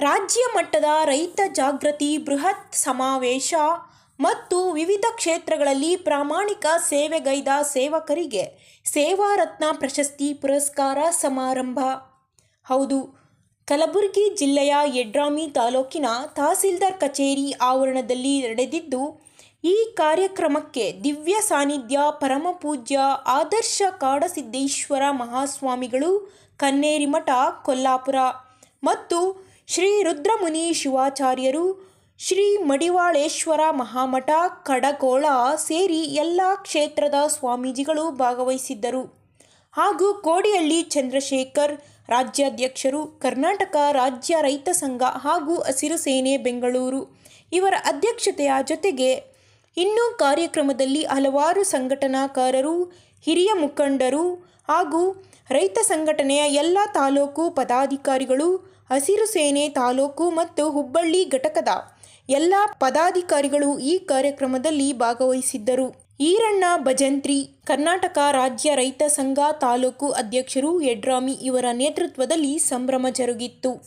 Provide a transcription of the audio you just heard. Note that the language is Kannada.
ರಾಜ್ಯ ಮಟ್ಟದ ರೈತ ಜಾಗೃತಿ ಬೃಹತ್ ಸಮಾವೇಶ ಮತ್ತು ವಿವಿಧ ಕ್ಷೇತ್ರಗಳಲ್ಲಿ ಪ್ರಾಮಾಣಿಕ ಸೇವೆಗೈದ ಸೇವಕರಿಗೆ ಸೇವಾ ರತ್ನ ಪ್ರಶಸ್ತಿ ಪುರಸ್ಕಾರ ಸಮಾರಂಭ. ಹೌದು, ಕಲಬುರಗಿ ಜಿಲ್ಲೆಯ ಯಡ್ರಾಮಿ ತಾಲೂಕಿನ ತಹಸೀಲ್ದಾರ್ ಕಚೇರಿ ಆವರಣದಲ್ಲಿ ನಡೆದಿದ್ದು, ಈ ಕಾರ್ಯಕ್ರಮಕ್ಕೆ ದಿವ್ಯ ಸಾನ್ನಿಧ್ಯ ಪರಮಪೂಜ್ಯ ಆದರ್ಶ ಕಾಡಸಿದ್ದೇಶ್ವರ ಮಹಾಸ್ವಾಮಿಗಳು ಕನ್ನೇರಿಮಠ ಕೊಲ್ಲಾಪುರ ಮತ್ತು ಶ್ರೀ ರುದ್ರಮುನಿ ಶಿವಾಚಾರ್ಯರು, ಶ್ರೀ ಮಡಿವಾಳೇಶ್ವರ ಮಹಾಮಠ ಕಡಕೋಳ ಸೇರಿ ಎಲ್ಲ ಕ್ಷೇತ್ರದ ಸ್ವಾಮೀಜಿಗಳು ಭಾಗವಹಿಸಿದ್ದರು. ಹಾಗೂ ಕೋಡಿಹಳ್ಳಿ ಚಂದ್ರಶೇಖರ್ ರಾಜ್ಯಾಧ್ಯಕ್ಷರು, ಕರ್ನಾಟಕ ರಾಜ್ಯ ರೈತ ಸಂಘ ಹಾಗೂ ಹಸಿರು ಸೇನೆ ಬೆಂಗಳೂರು ಇವರ ಅಧ್ಯಕ್ಷತೆಯ ಜೊತೆಗೆ ಇನ್ನು ಕಾರ್ಯಕ್ರಮದಲ್ಲಿ ಹಲವಾರು ಸಂಘಟನಾಕಾರರು, ಹಿರಿಯ ಮುಖಂಡರು ಹಾಗೂ ರೈತ ಸಂಘಟನೆಯ ಎಲ್ಲ ತಾಲೂಕು ಪದಾಧಿಕಾರಿಗಳು, ಹಸಿರು ಸೇನೆ ತಾಲೂಕು ಮತ್ತು ಹುಬ್ಬಳ್ಳಿ ಘಟಕದ ಎಲ್ಲ ಪದಾಧಿಕಾರಿಗಳು ಈ ಕಾರ್ಯಕ್ರಮದಲ್ಲಿ ಭಾಗವಹಿಸಿದ್ದರು. ಈರಣ್ಣ ಭಜಂತ್ರಿ, ಕರ್ನಾಟಕ ರಾಜ್ಯ ರೈತ ಸಂಘ ತಾಲೂಕು ಅಧ್ಯಕ್ಷರು ಯಡ್ರಾಮಿ ಇವರ ನೇತೃತ್ವದಲ್ಲಿ ಸಂಭ್ರಮ ಜರುಗಿತು.